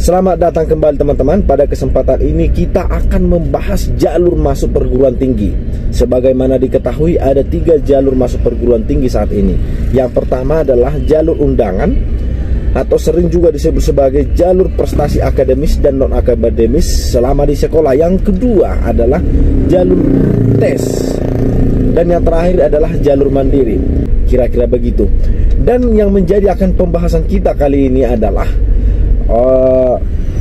Selamat datang kembali teman-teman. Pada kesempatan ini kita akan membahas jalur masuk perguruan tinggi. Sebagaimana diketahui ada 3 jalur masuk perguruan tinggi saat ini. Yang pertama adalah jalur undangan atau sering juga disebut sebagai jalur prestasi akademis dan non-akademis selama di sekolah. Yang kedua adalah jalur tes. Dan yang terakhir adalah jalur mandiri. Kira-kira begitu. Dan yang menjadi akan pembahasan kita kali ini adalah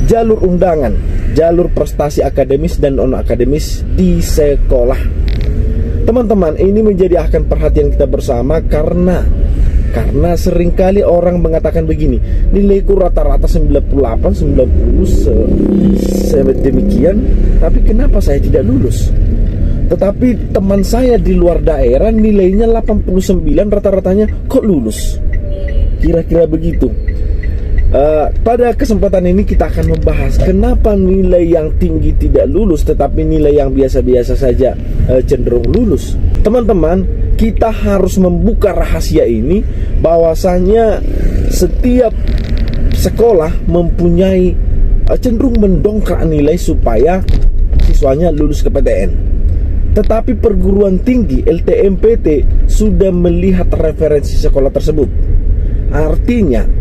jalur undangan, jalur prestasi akademis dan non-akademis di sekolah. Teman-teman, ini menjadi akan perhatian kita bersama karena seringkali orang mengatakan begini, nilaiku rata-rata 98, 90 demikian, tapi kenapa saya tidak lulus? Tetapi teman saya di luar daerah nilainya 89 rata-ratanya kok lulus? Kira-kira begitu. Pada kesempatan ini kita akan membahas kenapa nilai yang tinggi tidak lulus tetapi nilai yang biasa-biasa saja cenderung lulus. Teman-teman, kita harus membuka rahasia ini bahwasanya setiap sekolah mempunyai cenderung mendongkrak nilai supaya siswanya lulus ke PTN. Tetapi perguruan tinggi LTMPT sudah melihat referensi sekolah tersebut. Artinya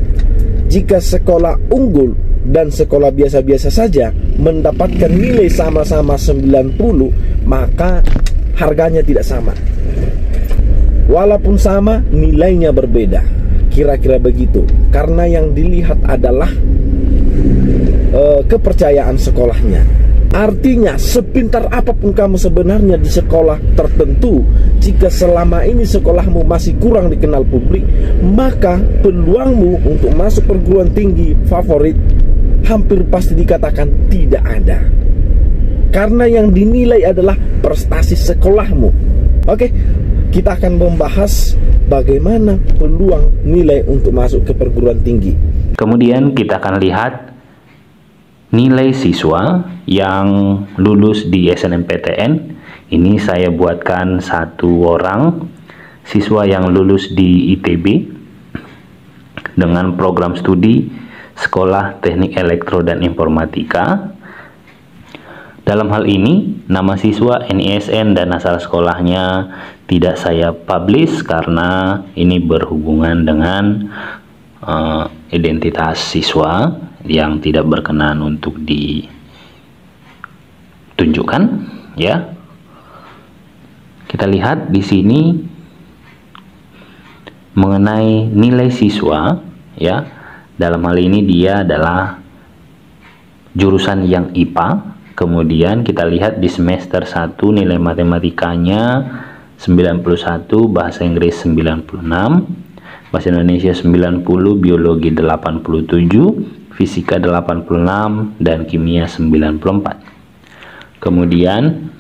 jika sekolah unggul dan sekolah biasa-biasa saja mendapatkan nilai sama-sama 90, maka harganya tidak sama. Walaupun sama, nilainya berbeda. Kira-kira begitu. Karena yang dilihat adalah kepercayaan sekolahnya. Artinya, sepintar apapun kamu sebenarnya di sekolah tertentu, jika selama ini sekolahmu masih kurang dikenal publik, maka peluangmu untuk masuk perguruan tinggi favorit hampir pasti dikatakan tidak ada. Karena yang dinilai adalah prestasi sekolahmu. Oke, kita akan membahas bagaimana peluang nilai untuk masuk ke perguruan tinggi. Kemudian kita akan lihat nilai siswa yang lulus di SNMPTN. Ini saya buatkan 1 orang siswa yang lulus di ITB dengan program studi Sekolah Teknik Elektro dan Informatika. Dalam hal ini, nama siswa, NISN, dan asal sekolahnya tidak saya publish karena ini berhubungan dengan identitas siswa yang tidak berkenan untuk ditunjukkan, ya. Kita lihat di sini mengenai nilai siswa, ya. Dalam hal ini dia adalah jurusan yang IPA. Kemudian kita lihat di semester 1 nilai matematikanya 91, bahasa Inggris 96, bahasa Indonesia 90, biologi 87, fisika 86, dan kimia 94. Kemudian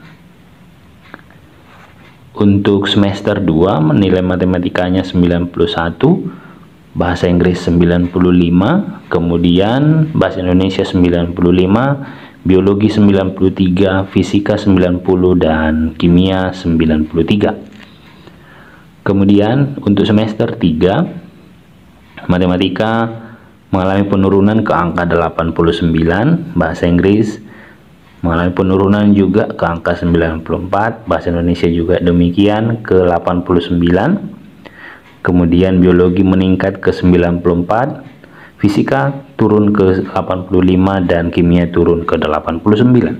untuk semester 2 nilai matematikanya 91, bahasa Inggris 95, kemudian bahasa Indonesia 95, biologi 93, fisika 90, dan kimia 93. Kemudian untuk semester 3 matematika mengalami penurunan ke angka 89, bahasa Inggris mengalami penurunan juga ke angka 94, bahasa Indonesia juga demikian ke 89, kemudian biologi meningkat ke 94, fisika turun ke 85, dan kimia turun ke 89.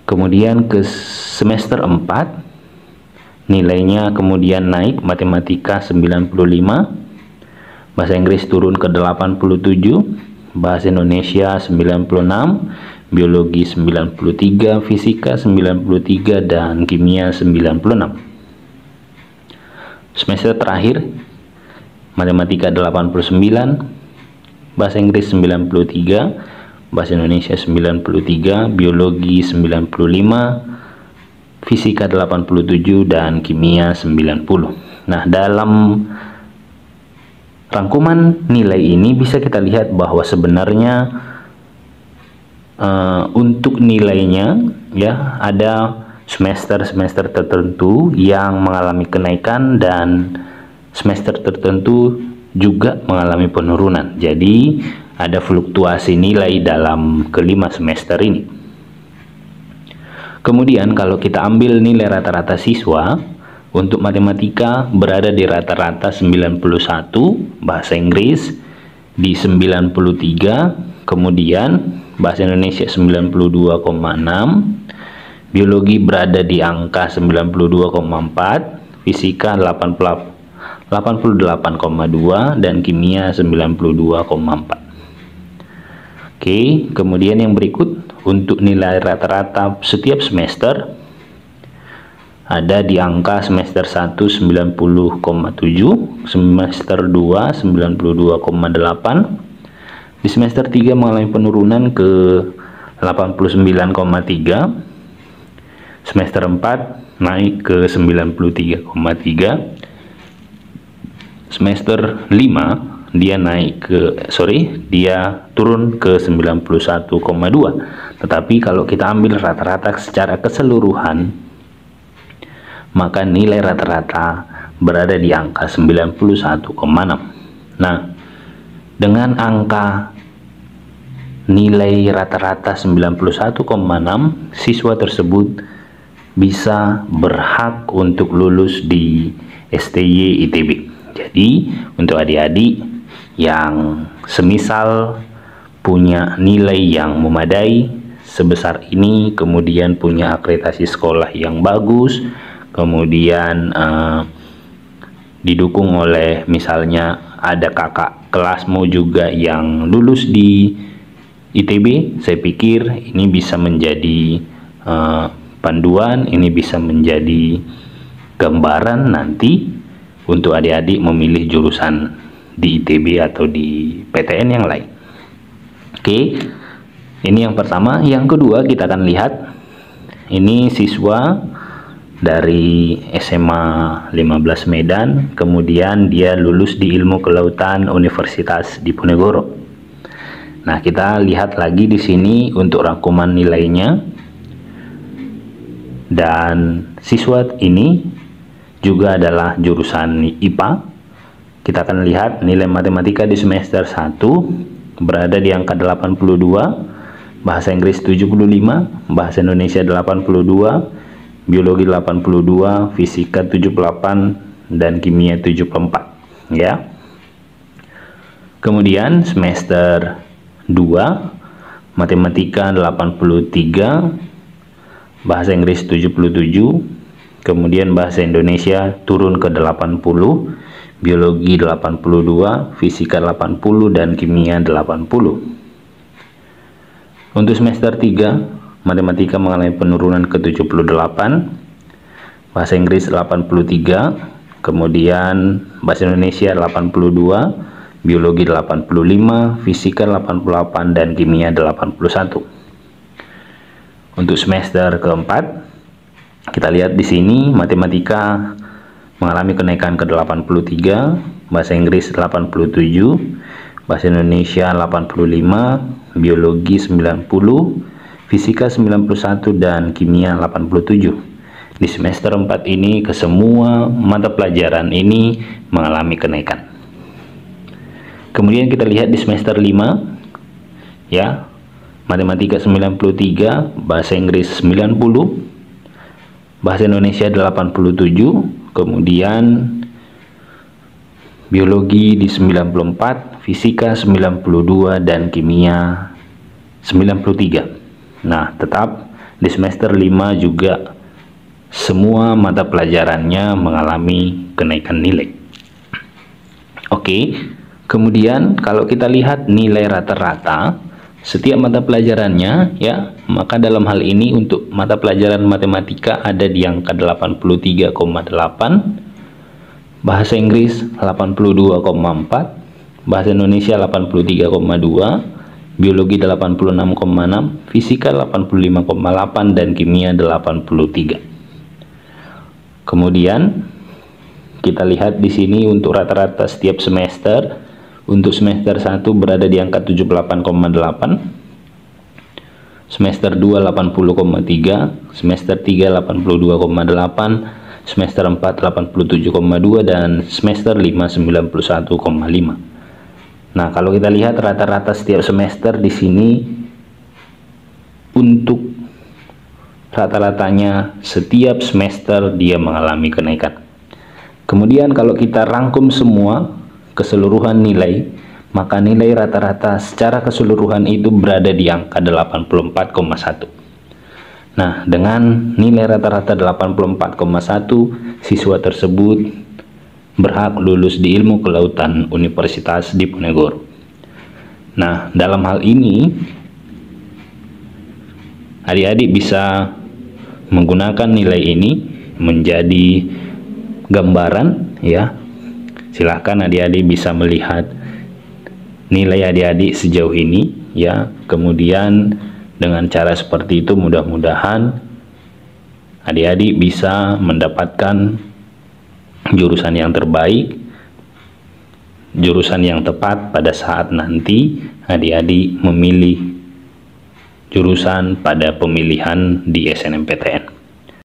Kemudian ke semester 4 nilainya kemudian naik, matematika 95, bahasa Inggris turun ke 87, bahasa Indonesia 96, biologi 93, fisika 93, dan kimia 96. Semester terakhir matematika 89, bahasa Inggris 93, bahasa Indonesia 93, biologi 95, fisika 87, dan kimia 90. Nah, dalam rangkuman nilai ini bisa kita lihat bahwa sebenarnya untuk nilainya, ya, ada semester-semester tertentu yang mengalami kenaikan dan semester tertentu juga mengalami penurunan. Jadi ada fluktuasi nilai dalam kelima semester ini. Kemudian kalau kita ambil nilai rata-rata siswa untuk matematika berada di rata-rata 91, bahasa Inggris di 93, kemudian bahasa Indonesia 92,6, biologi berada di angka 92,4, fisika 88,2 dan kimia 92,4. Oke, kemudian yang berikut untuk nilai rata-rata setiap semester ada di angka semester 1 90,7, semester 2 92,8, di semester 3 mengalami penurunan ke 89,3, semester 4 naik ke 93,3, semester 5 dia turun ke 91,2. Tetapi kalau kita ambil rata-rata secara keseluruhan, maka nilai rata-rata berada di angka 91,6. Nah, dengan angka nilai rata-rata 91,6, siswa tersebut bisa berhak untuk lulus di STY ITB. Jadi untuk adik-adik yang semisal punya nilai yang memadai sebesar ini, kemudian punya akreditasi sekolah yang bagus, kemudian didukung oleh misalnya ada kakak kelasmu juga yang lulus di ITB, saya pikir ini bisa menjadi panduan, ini bisa menjadi gambaran nanti untuk adik-adik memilih jurusan di ITB atau di PTN yang lain. Oke, ini yang pertama. Yang kedua, kita akan lihat ini siswa dari SMA 15 Medan, kemudian dia lulus di Ilmu Kelautan Universitas Diponegoro. Nah, kita lihat lagi di sini untuk rangkuman nilainya. Dan siswa ini juga adalah jurusan IPA. Kita akan lihat nilai matematika di semester 1 berada di angka 82, bahasa Inggris 75, bahasa Indonesia 82, biologi 82, fisika 78 dan kimia 74, ya. Kemudian semester 2 matematika 83, bahasa Inggris 77, kemudian bahasa Indonesia turun ke 80, biologi 82, fisika 80 dan kimia 80. Untuk semester 3 matematika mengalami penurunan ke 78, bahasa Inggris 83, kemudian bahasa Indonesia 82, biologi 85, fisika 88 dan kimia 81. Untuk semester keempat kita lihat di sini matematika mengalami kenaikan ke 83, bahasa Inggris 87, bahasa Indonesia 85, biologi 90, fisika 91 dan kimia 87. Di semester 4 ini ke semua mata pelajaran ini mengalami kenaikan. Kemudian kita lihat di semester 5, ya, matematika 93, bahasa Inggris 90, bahasa Indonesia 87, kemudian biologi di 94, fisika 92 dan kimia 93. Nah, tetap di semester 5 juga semua mata pelajarannya mengalami kenaikan nilai. Oke, kemudian kalau kita lihat nilai rata-rata setiap mata pelajarannya, ya, maka dalam hal ini untuk mata pelajaran matematika ada di angka 83,8, bahasa Inggris 82,4, bahasa Indonesia 83,2, biologi 86,6, fisika 85,8 dan kimia 83. Kemudian kita lihat di sini untuk rata-rata setiap semester. Untuk semester 1 berada di angka 78,8, semester 2 80,3, semester 3 82,8, semester 4 87,2 dan semester 5 91,5. Nah, kalau kita lihat rata-rata setiap semester di sini untuk rata-ratanya setiap semester dia mengalami kenaikan. Kemudian kalau kita rangkum semua keseluruhan nilai, maka nilai rata-rata secara keseluruhan itu berada di angka 84,1. Nah, dengan nilai rata-rata 84,1, siswa tersebut berhak lulus di Ilmu Kelautan Universitas Diponegoro. Nah, dalam hal ini adik-adik bisa menggunakan nilai ini menjadi gambaran ya. Silahkan adik-adik bisa melihat nilai adik-adik sejauh ini ya. Kemudian dengan cara seperti itu mudah-mudahan adik-adik bisa mendapatkan jurusan yang terbaik, jurusan yang tepat pada saat nanti adik-adik memilih jurusan pada pemilihan di SNMPTN.